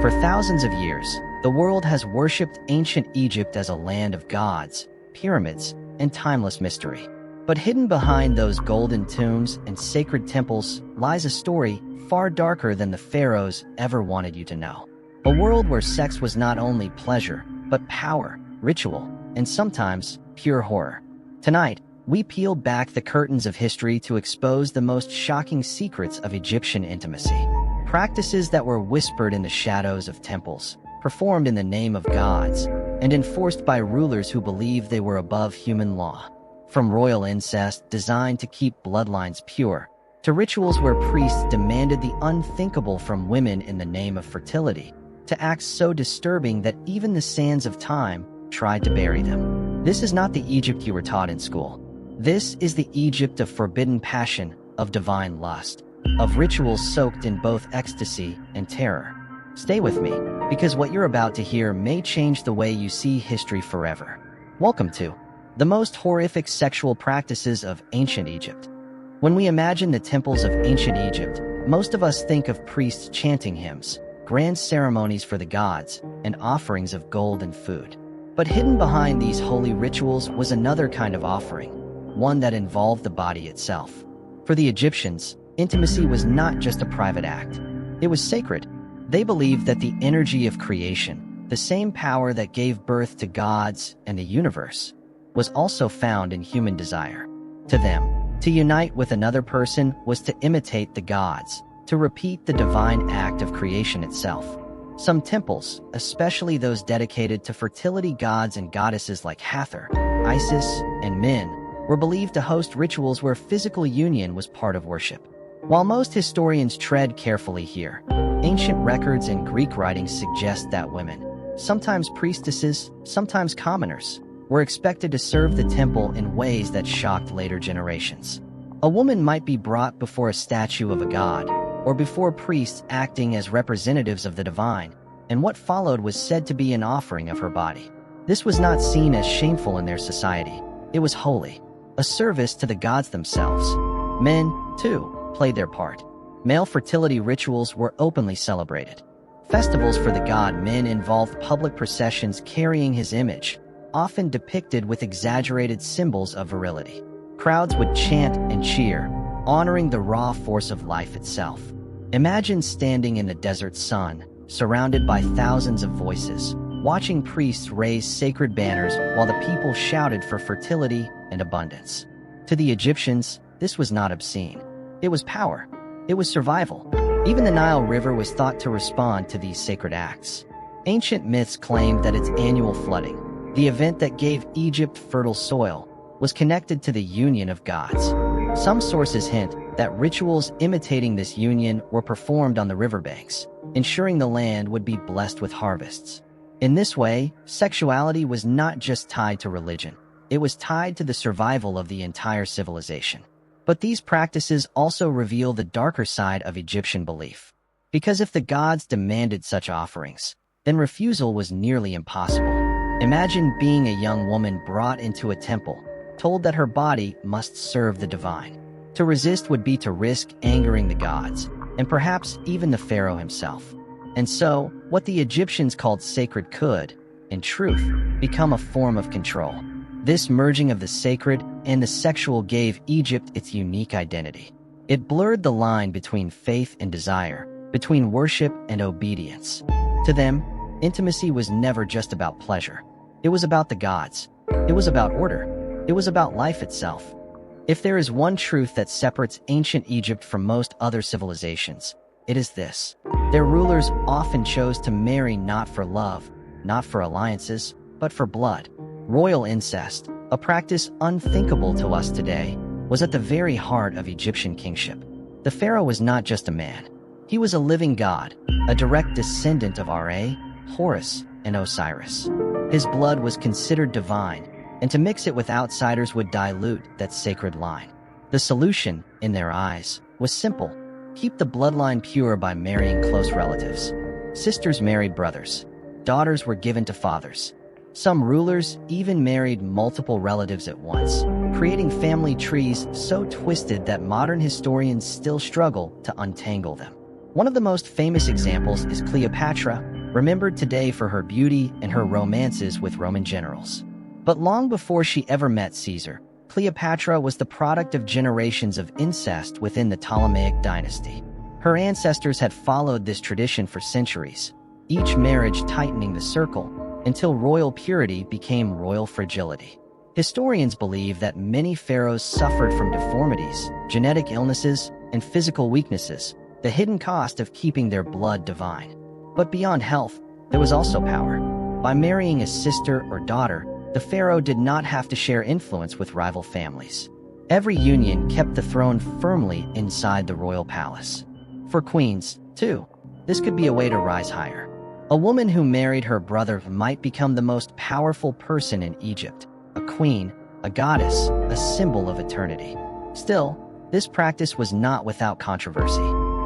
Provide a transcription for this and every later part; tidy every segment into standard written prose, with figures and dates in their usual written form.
For thousands of years, the world has worshipped ancient Egypt as a land of gods, pyramids, and timeless mystery. But hidden behind those golden tombs and sacred temples lies a story far darker than the pharaohs ever wanted you to know. A world where sex was not only pleasure, but power, ritual, and sometimes pure horror. Tonight, we peel back the curtains of history to expose the most shocking secrets of Egyptian intimacy. Practices that were whispered in the shadows of temples, performed in the name of gods, and enforced by rulers who believed they were above human law. From royal incest designed to keep bloodlines pure, to rituals where priests demanded the unthinkable from women in the name of fertility, to acts so disturbing that even the sands of time tried to bury them. This is not the Egypt you were taught in school. This is the Egypt of forbidden passion, of divine lust, of rituals soaked in both ecstasy and terror. Stay with me, because what you're about to hear may change the way you see history forever. Welcome to the most horrific sexual practices of ancient Egypt. When we imagine the temples of ancient Egypt, most of us think of priests chanting hymns, grand ceremonies for the gods, and offerings of gold and food. But hidden behind these holy rituals was another kind of offering, one that involved the body itself. For the Egyptians, intimacy was not just a private act. It was sacred. They believed that the energy of creation, the same power that gave birth to gods and the universe, was also found in human desire. To them, to unite with another person was to imitate the gods, to repeat the divine act of creation itself. Some temples, especially those dedicated to fertility gods and goddesses like Hathor, Isis, and Min, were believed to host rituals where physical union was part of worship. While most historians tread carefully here, ancient records and Greek writings suggest that women, sometimes priestesses, sometimes commoners, were expected to serve the temple in ways that shocked later generations. A woman might be brought before a statue of a god, or before priests acting as representatives of the divine, and what followed was said to be an offering of her body. This was not seen as shameful in their society. It was holy, a service to the gods themselves. Men, too, played their part. Male fertility rituals were openly celebrated. Festivals for the god Min involved public processions carrying his image, often depicted with exaggerated symbols of virility. Crowds would chant and cheer, honoring the raw force of life itself. Imagine standing in the desert sun, surrounded by thousands of voices, watching priests raise sacred banners while the people shouted for fertility and abundance. To the Egyptians, this was not obscene. It was power. It was survival. Even the Nile River was thought to respond to these sacred acts. Ancient myths claimed that its annual flooding, the event that gave Egypt fertile soil, was connected to the union of gods. Some sources hint that rituals imitating this union were performed on the riverbanks, ensuring the land would be blessed with harvests. In this way, sexuality was not just tied to religion, it was tied to the survival of the entire civilization. But these practices also reveal the darker side of Egyptian belief. Because if the gods demanded such offerings, then refusal was nearly impossible. Imagine being a young woman brought into a temple, told that her body must serve the divine. To resist would be to risk angering the gods, and perhaps even the pharaoh himself. And so, what the Egyptians called sacred could, in truth, become a form of control. This merging of the sacred and the sexual gave Egypt its unique identity. It blurred the line between faith and desire, between worship and obedience. To them, intimacy was never just about pleasure. It was about the gods. It was about order. It was about life itself. If there is one truth that separates ancient Egypt from most other civilizations, it is this. Their rulers often chose to marry not for love, not for alliances, but for blood. Royal incest, a practice unthinkable to us today, was at the very heart of Egyptian kingship. The pharaoh was not just a man. He was a living god, a direct descendant of Ra, Horus, and Osiris. His blood was considered divine, and to mix it with outsiders would dilute that sacred line. The solution, in their eyes, was simple. Keep the bloodline pure by marrying close relatives. Sisters married brothers. Daughters were given to fathers. Some rulers even married multiple relatives at once, creating family trees so twisted that modern historians still struggle to untangle them. One of the most famous examples is Cleopatra, remembered today for her beauty and her romances with Roman generals. But long before she ever met Caesar, Cleopatra was the product of generations of incest within the Ptolemaic dynasty. Her ancestors had followed this tradition for centuries, each marriage tightening the circle until royal purity became royal fragility. Historians believe that many pharaohs suffered from deformities, genetic illnesses, and physical weaknesses, the hidden cost of keeping their blood divine. But beyond health, there was also power. By marrying a sister or daughter, the pharaoh did not have to share influence with rival families. Every union kept the throne firmly inside the royal palace. For queens, too, this could be a way to rise higher. A woman who married her brother might become the most powerful person in Egypt, a queen, a goddess, a symbol of eternity. Still, this practice was not without controversy.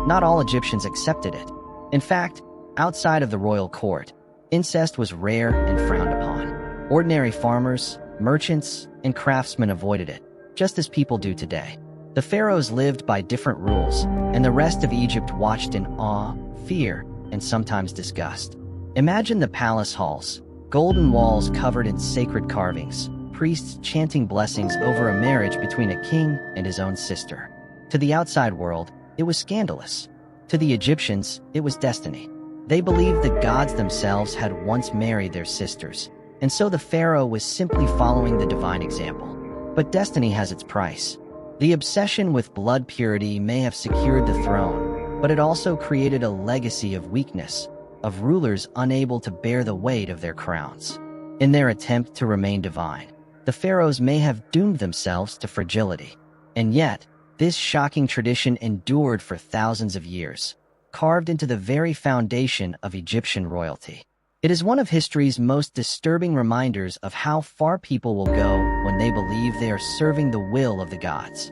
Not all Egyptians accepted it. In fact, outside of the royal court, incest was rare and frowned upon. Ordinary farmers, merchants, and craftsmen avoided it, just as people do today. The pharaohs lived by different rules, and the rest of Egypt watched in awe, fear, and sometimes disgust. Imagine the palace halls, golden walls covered in sacred carvings, priests chanting blessings over a marriage between a king and his own sister. To the outside world, it was scandalous. To the Egyptians, it was destiny. They believed the gods themselves had once married their sisters, and so the pharaoh was simply following the divine example. But destiny has its price. The obsession with blood purity may have secured the throne, but it also created a legacy of weakness, of rulers unable to bear the weight of their crowns. In their attempt to remain divine, the pharaohs may have doomed themselves to fragility. And yet, this shocking tradition endured for thousands of years, carved into the very foundation of Egyptian royalty. It is one of history's most disturbing reminders of how far people will go when they believe they are serving the will of the gods.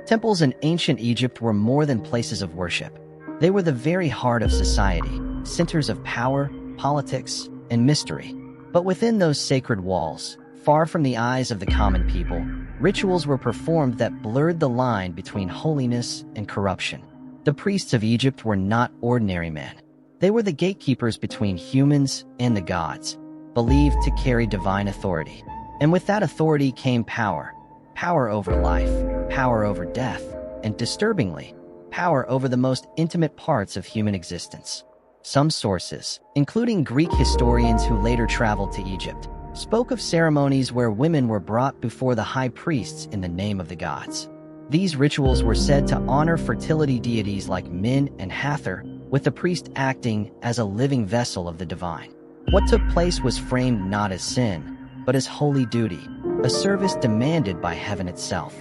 Temples in ancient Egypt were more than places of worship. They were the very heart of society, centers of power, politics, and mystery. But within those sacred walls, far from the eyes of the common people, rituals were performed that blurred the line between holiness and corruption. The priests of Egypt were not ordinary men. They were the gatekeepers between humans and the gods, believed to carry divine authority. And with that authority came power. Power over life, power over death, and disturbingly, power over the most intimate parts of human existence. Some sources, including Greek historians who later traveled to Egypt, spoke of ceremonies where women were brought before the high priests in the name of the gods. These rituals were said to honor fertility deities like Min and Hathor, with the priest acting as a living vessel of the divine. What took place was framed not as sin, but as holy duty, a service demanded by heaven itself.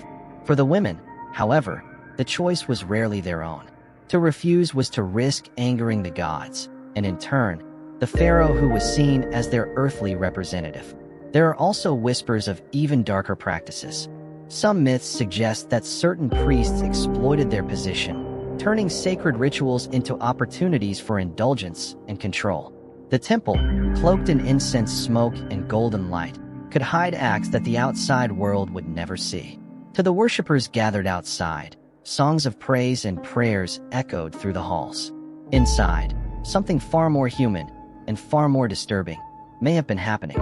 For the women, however, the choice was rarely their own. To refuse was to risk angering the gods, and in turn, the pharaoh who was seen as their earthly representative. There are also whispers of even darker practices. Some myths suggest that certain priests exploited their position, turning sacred rituals into opportunities for indulgence and control. The temple, cloaked in incense smoke and golden light, could hide acts that the outside world would never see. To the worshippers gathered outside, songs of praise and prayers echoed through the halls. Inside, something far more human and far more disturbing may have been happening.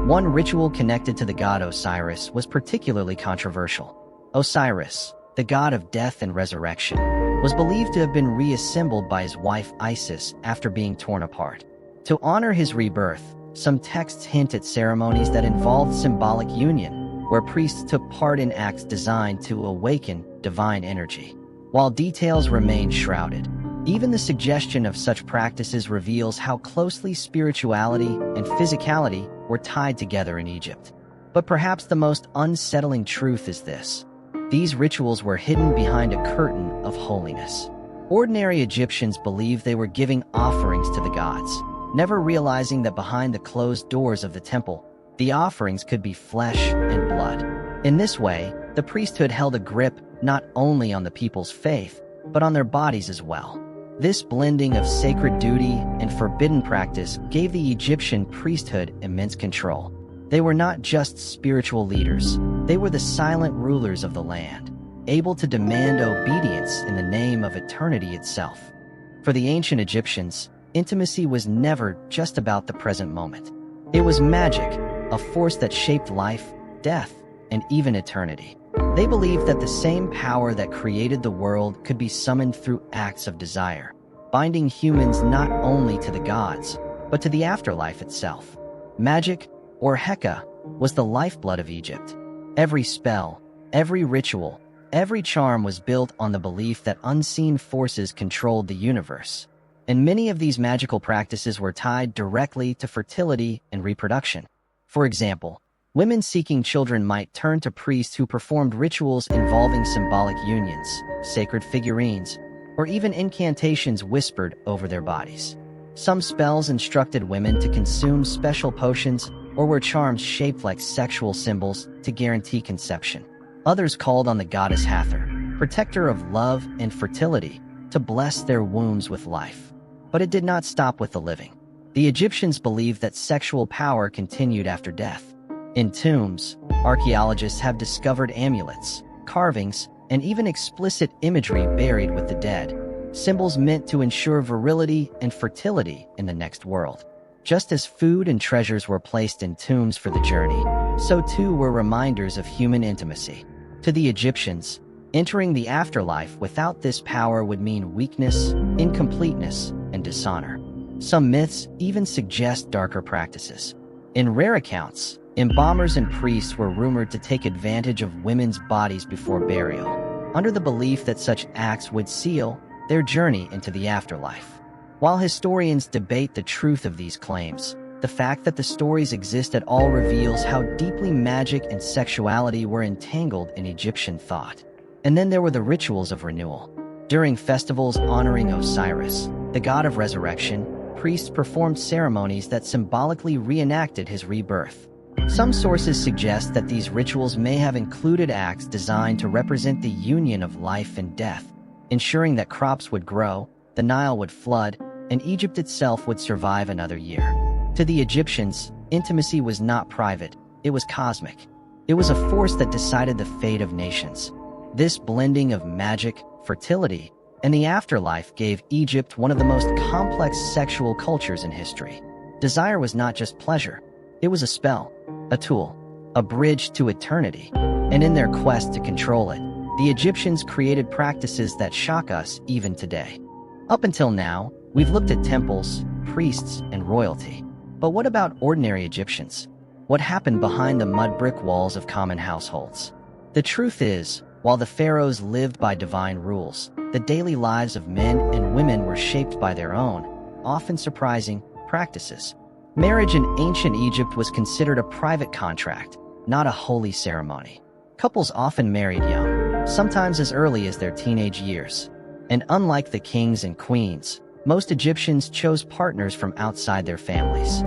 One ritual connected to the god Osiris was particularly controversial. Osiris, the god of death and resurrection, was believed to have been reassembled by his wife Isis after being torn apart. To honor his rebirth, some texts hint at ceremonies that involved symbolic union, where priests took part in acts designed to awaken divine energy. While details remain shrouded, even the suggestion of such practices reveals how closely spirituality and physicality were tied together in Egypt. But perhaps the most unsettling truth is this: these rituals were hidden behind a curtain of holiness. Ordinary Egyptians believed they were giving offerings to the gods, never realizing that behind the closed doors of the temple, the offerings could be flesh and blood. In this way, the priesthood held a grip not only on the people's faith, but on their bodies as well. This blending of sacred duty and forbidden practice gave the Egyptian priesthood immense control. They were not just spiritual leaders, they were the silent rulers of the land, able to demand obedience in the name of eternity itself. For the ancient Egyptians, intimacy was never just about the present moment. It was magic, a force that shaped life, death, and even eternity. They believed that the same power that created the world could be summoned through acts of desire, binding humans not only to the gods, but to the afterlife itself. Magic, or Heka, was the lifeblood of Egypt. Every spell, every ritual, every charm was built on the belief that unseen forces controlled the universe. And many of these magical practices were tied directly to fertility and reproduction. For example, women seeking children might turn to priests who performed rituals involving symbolic unions, sacred figurines, or even incantations whispered over their bodies. Some spells instructed women to consume special potions or were charms shaped like sexual symbols to guarantee conception. Others called on the goddess Hathor, protector of love and fertility, to bless their wombs with life. But it did not stop with the living. The Egyptians believed that sexual power continued after death. In tombs, archaeologists have discovered amulets, carvings, and even explicit imagery buried with the dead, symbols meant to ensure virility and fertility in the next world. Just as food and treasures were placed in tombs for the journey, so too were reminders of human intimacy. To the Egyptians, entering the afterlife without this power would mean weakness, incompleteness, and dishonor. Some myths even suggest darker practices. In rare accounts, embalmers and priests were rumored to take advantage of women's bodies before burial, under the belief that such acts would seal their journey into the afterlife. While historians debate the truth of these claims, the fact that the stories exist at all reveals how deeply magic and sexuality were entangled in Egyptian thought. And then there were the rituals of renewal. During festivals honoring Osiris, the god of resurrection, priests performed ceremonies that symbolically reenacted his rebirth. Some sources suggest that these rituals may have included acts designed to represent the union of life and death, ensuring that crops would grow, the Nile would flood, and Egypt itself would survive another year. To the Egyptians, intimacy was not private, it was cosmic. It was a force that decided the fate of nations. This blending of magic, fertility, and the afterlife gave Egypt one of the most complex sexual cultures in history. Desire was not just pleasure, it was a spell, a tool, a bridge to eternity. And in their quest to control it, the Egyptians created practices that shock us even today. Up until now, we've looked at temples, priests, and royalty. But what about ordinary Egyptians? What happened behind the mud brick walls of common households? The truth is, while the pharaohs lived by divine rules, the daily lives of men and women were shaped by their own, often surprising, practices. Marriage in ancient Egypt was considered a private contract, not a holy ceremony. Couples often married young, sometimes as early as their teenage years. And unlike the kings and queens, most Egyptians chose partners from outside their families.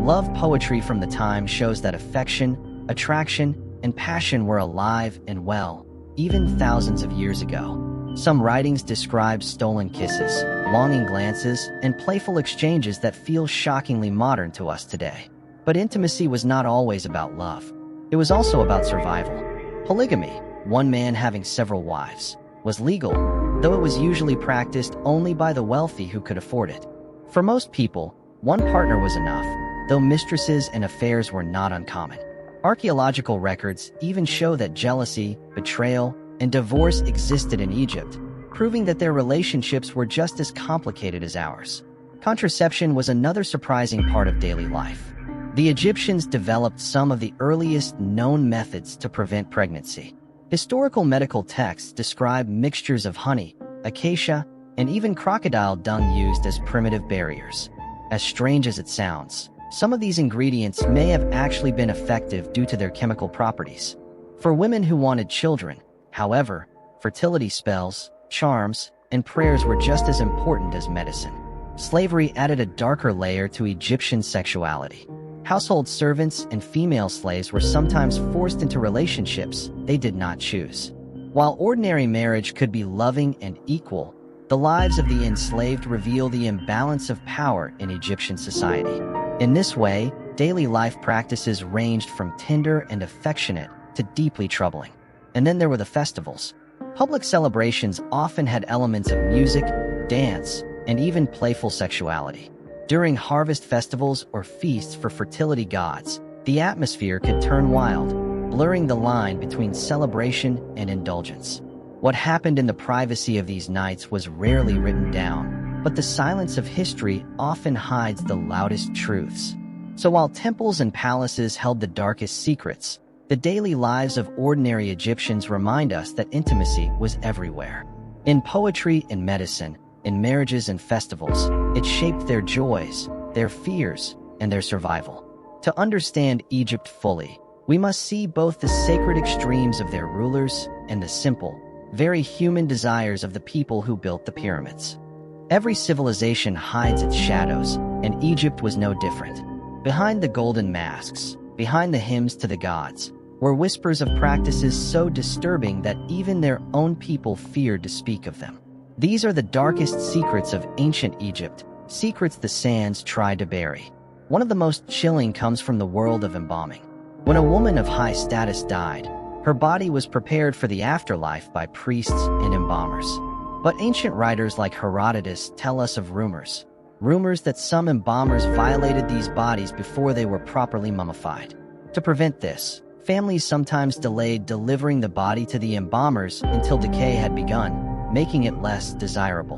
Love poetry from the time shows that affection, attraction, and passion were alive and well, even thousands of years ago. Some writings describe stolen kisses, longing glances, and playful exchanges that feel shockingly modern to us today. But intimacy was not always about love. It was also about survival. Polygamy, one man having several wives, was legal, though it was usually practiced only by the wealthy who could afford it. For most people, one partner was enough, though mistresses and affairs were not uncommon. Archaeological records even show that jealousy, betrayal, and divorce existed in Egypt, proving that their relationships were just as complicated as ours. Contraception was another surprising part of daily life. The Egyptians developed some of the earliest known methods to prevent pregnancy. Historical medical texts describe mixtures of honey, acacia, and even crocodile dung used as primitive barriers. As strange as it sounds, some of these ingredients may have actually been effective due to their chemical properties. For women who wanted children, however, fertility spells, charms, and prayers were just as important as medicine. Slavery added a darker layer to Egyptian sexuality. Household servants and female slaves were sometimes forced into relationships they did not choose. While ordinary marriage could be loving and equal, the lives of the enslaved reveal the imbalance of power in Egyptian society. In this way, daily life practices ranged from tender and affectionate to deeply troubling. And then there were the festivals. Public celebrations often had elements of music, dance, and even playful sexuality. During harvest festivals or feasts for fertility gods, the atmosphere could turn wild, blurring the line between celebration and indulgence. What happened in the privacy of these nights was rarely written down, but the silence of history often hides the loudest truths. So while temples and palaces held the darkest secrets, the daily lives of ordinary Egyptians remind us that intimacy was everywhere. In poetry and medicine, in marriages and festivals, it shaped their joys, their fears, and their survival. To understand Egypt fully, we must see both the sacred extremes of their rulers and the simple, very human desires of the people who built the pyramids. Every civilization hides its shadows, and Egypt was no different. Behind the golden masks, behind the hymns to the gods, were whispers of practices so disturbing that even their own people feared to speak of them. These are the darkest secrets of ancient Egypt, secrets the sands tried to bury. One of the most chilling comes from the world of embalming. When a woman of high status died, her body was prepared for the afterlife by priests and embalmers. But ancient writers like Herodotus tell us of rumors that some embalmers violated these bodies before they were properly mummified. To prevent this, families sometimes delayed delivering the body to the embalmers until decay had begun, making it less desirable.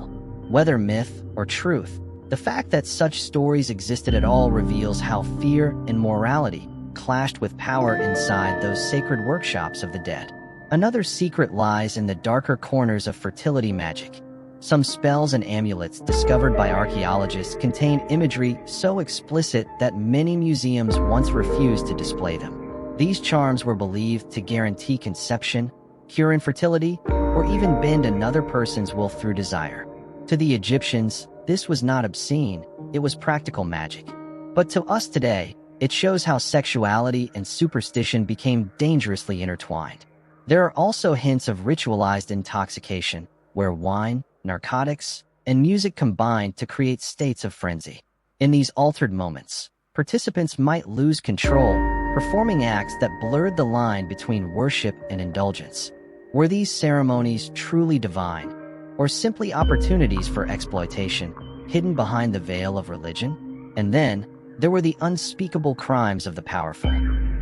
Whether myth or truth, the fact that such stories existed at all reveals how fear and morality clashed with power inside those sacred workshops of the dead. Another secret lies in the darker corners of fertility magic. Some spells and amulets discovered by archaeologists contain imagery so explicit that many museums once refused to display them. These charms were believed to guarantee conception, cure infertility, or even bend another person's will through desire. To the Egyptians, this was not obscene, it was practical magic. But to us today, it shows how sexuality and superstition became dangerously intertwined. There are also hints of ritualized intoxication, where wine, narcotics, and music combined to create states of frenzy. In these altered moments, participants might lose control, performing acts that blurred the line between worship and indulgence. Were these ceremonies truly divine, or simply opportunities for exploitation, hidden behind the veil of religion? And then, there were the unspeakable crimes of the powerful.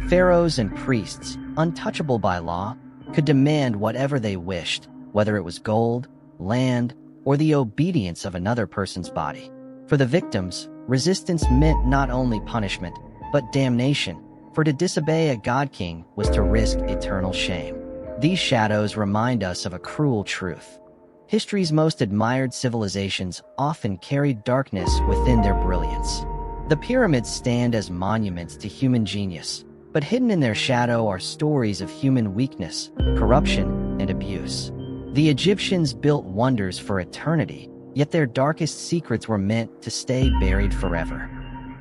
Pharaohs and priests, untouchable by law, could demand whatever they wished, whether it was gold, land, or the obedience of another person's body. For the victims, resistance meant not only punishment, but damnation, for to disobey a god-king was to risk eternal shame. These shadows remind us of a cruel truth. History's most admired civilizations often carried darkness within their brilliance. The pyramids stand as monuments to human genius, but hidden in their shadow are stories of human weakness, corruption, and abuse. The Egyptians built wonders for eternity, yet their darkest secrets were meant to stay buried forever.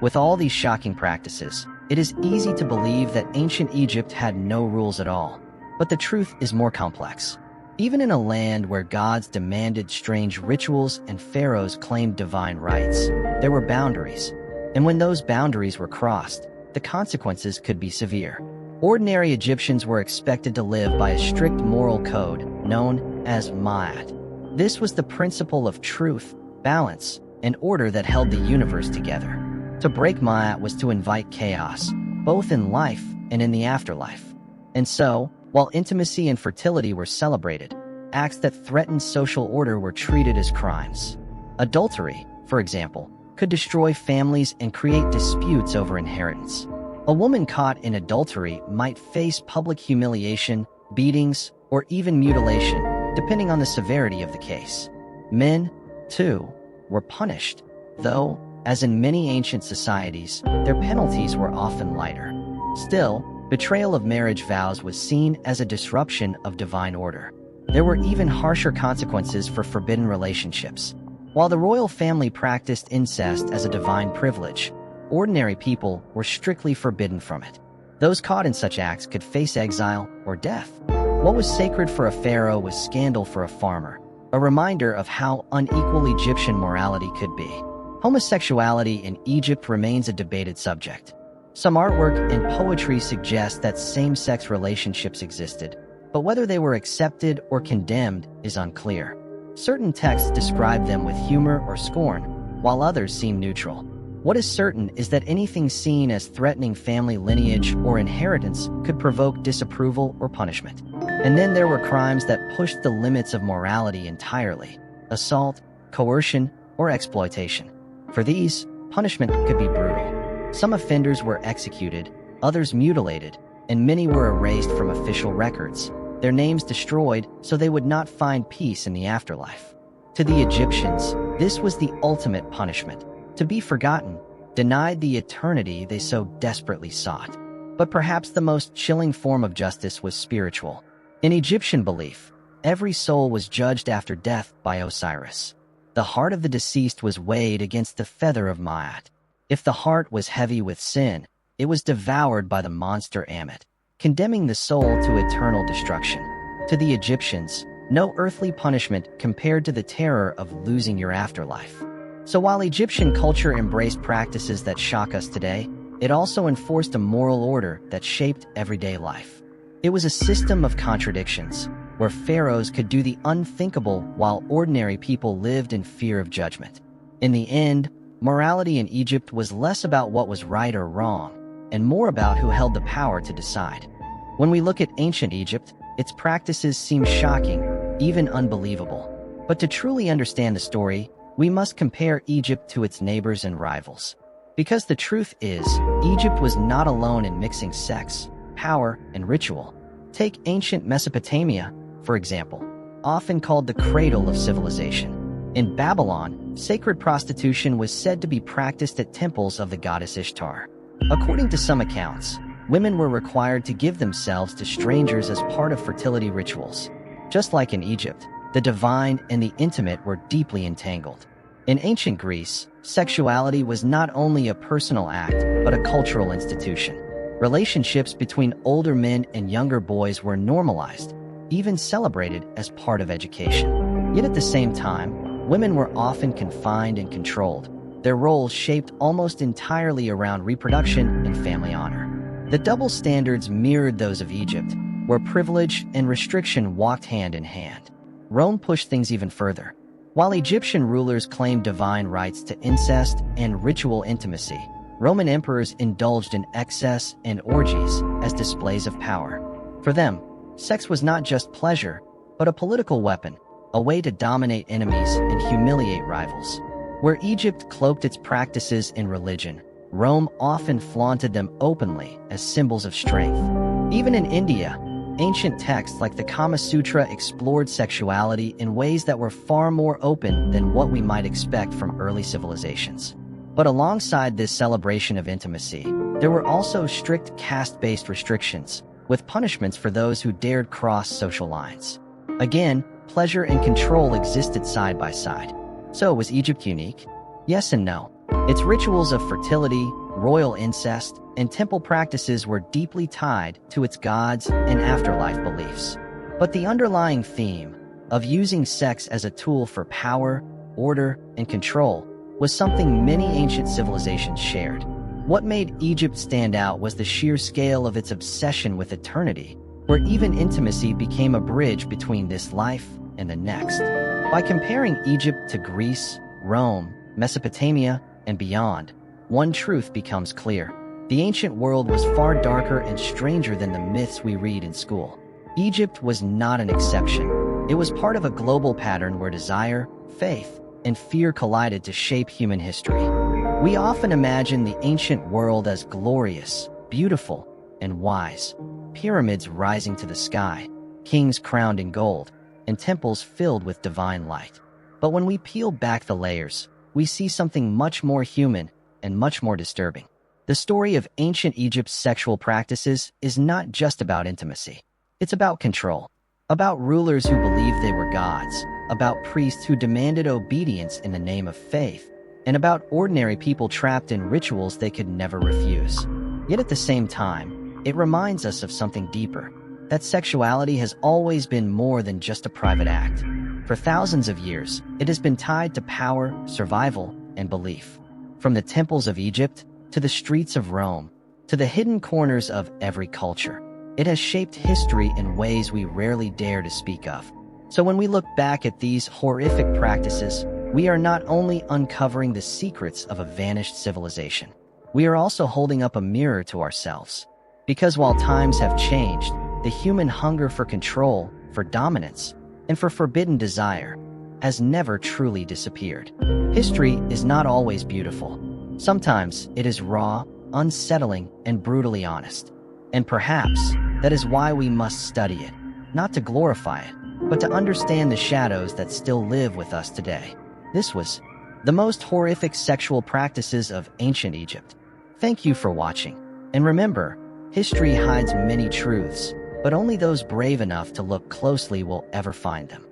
With all these shocking practices, it is easy to believe that ancient Egypt had no rules at all. But the truth is more complex. Even in a land where gods demanded strange rituals and pharaohs claimed divine rights, there were boundaries. And when those boundaries were crossed, the consequences could be severe. Ordinary Egyptians were expected to live by a strict moral code known as ma'at. This was the principle of truth, balance, and order that held the universe together. To break ma'at was to invite chaos, both in life and in the afterlife. And so, while intimacy and fertility were celebrated, acts that threatened social order were treated as crimes. Adultery, for example, could destroy families and create disputes over inheritance. A woman caught in adultery might face public humiliation, beatings, or even mutilation, depending on the severity of the case. Men, too, were punished, though, as in many ancient societies, their penalties were often lighter. Still, betrayal of marriage vows was seen as a disruption of divine order. There were even harsher consequences for forbidden relationships. While the royal family practiced incest as a divine privilege, ordinary people were strictly forbidden from it. Those caught in such acts could face exile or death. What was sacred for a pharaoh was scandal for a farmer, a reminder of how unequal Egyptian morality could be. Homosexuality in Egypt remains a debated subject. Some artwork and poetry suggest that same-sex relationships existed, but whether they were accepted or condemned is unclear. Certain texts describe them with humor or scorn, while others seem neutral. What is certain is that anything seen as threatening family lineage or inheritance could provoke disapproval or punishment. And then there were crimes that pushed the limits of morality entirely: assault, coercion, or exploitation. For these, punishment could be brutal. Some offenders were executed, others mutilated, and many were erased from official records, their names destroyed so they would not find peace in the afterlife. To the Egyptians, this was the ultimate punishment: to be forgotten, denied the eternity they so desperately sought. But perhaps the most chilling form of justice was spiritual. In Egyptian belief, every soul was judged after death by Osiris. The heart of the deceased was weighed against the feather of Maat. If the heart was heavy with sin, it was devoured by the monster Ammit, condemning the soul to eternal destruction. To the Egyptians, no earthly punishment compared to the terror of losing your afterlife. So while Egyptian culture embraced practices that shock us today, it also enforced a moral order that shaped everyday life. It was a system of contradictions, where pharaohs could do the unthinkable while ordinary people lived in fear of judgment. In the end, morality in Egypt was less about what was right or wrong, and more about who held the power to decide. When we look at ancient Egypt, its practices seem shocking, even unbelievable. But to truly understand the story, we must compare Egypt to its neighbors and rivals. Because the truth is, Egypt was not alone in mixing sex, power, and ritual. Take ancient Mesopotamia, for example, often called the cradle of civilization. In Babylon, sacred prostitution was said to be practiced at temples of the goddess Ishtar. According to some accounts, women were required to give themselves to strangers as part of fertility rituals. Just like in Egypt, the divine and the intimate were deeply entangled. In ancient Greece, sexuality was not only a personal act, but a cultural institution. Relationships between older men and younger boys were normalized, even celebrated as part of education. Yet at the same time, women were often confined and controlled, their roles shaped almost entirely around reproduction and family honor. The double standards mirrored those of Egypt, where privilege and restriction walked hand in hand. Rome pushed things even further. While Egyptian rulers claimed divine rights to incest and ritual intimacy, Roman emperors indulged in excess and orgies as displays of power. For them, sex was not just pleasure, but a political weapon, a way to dominate enemies and humiliate rivals. Where Egypt cloaked its practices in religion, Rome often flaunted them openly as symbols of strength. Even in India, ancient texts like the Kama Sutra explored sexuality in ways that were far more open than what we might expect from early civilizations. But alongside this celebration of intimacy, there were also strict caste-based restrictions, with punishments for those who dared cross social lines. Again, pleasure and control existed side by side. So was Egypt unique? Yes and no. Its rituals of fertility, royal incest, and temple practices were deeply tied to its gods and afterlife beliefs. But the underlying theme of using sex as a tool for power, order, and control was something many ancient civilizations shared. What made Egypt stand out was the sheer scale of its obsession with eternity, where even intimacy became a bridge between this life and the next. By comparing Egypt to Greece, Rome, Mesopotamia, and beyond, one truth becomes clear. The ancient world was far darker and stranger than the myths we read in school. Egypt was not an exception. It was part of a global pattern where desire, faith, and fear collided to shape human history. We often imagine the ancient world as glorious, beautiful, and wise. Pyramids rising to the sky, kings crowned in gold, and temples filled with divine light. But when we peel back the layers, we see something much more human and much more disturbing. The story of ancient Egypt's sexual practices is not just about intimacy. It's about control, about rulers who believed they were gods, about priests who demanded obedience in the name of faith, and about ordinary people trapped in rituals they could never refuse. Yet at the same time, it reminds us of something deeper, that sexuality has always been more than just a private act. For thousands of years, it has been tied to power, survival, and belief. From the temples of Egypt, to the streets of Rome, to the hidden corners of every culture, it has shaped history in ways we rarely dare to speak of. So when we look back at these horrific practices, we are not only uncovering the secrets of a vanished civilization, we are also holding up a mirror to ourselves. Because while times have changed, the human hunger for control, for dominance, and for forbidden desire has never truly disappeared. History is not always beautiful. Sometimes it is raw, unsettling, and brutally honest. And perhaps that is why we must study it, not to glorify it, but to understand the shadows that still live with us today. This was the most horrific sexual practices of ancient Egypt. Thank you for watching. And remember, history hides many truths, but only those brave enough to look closely will ever find them.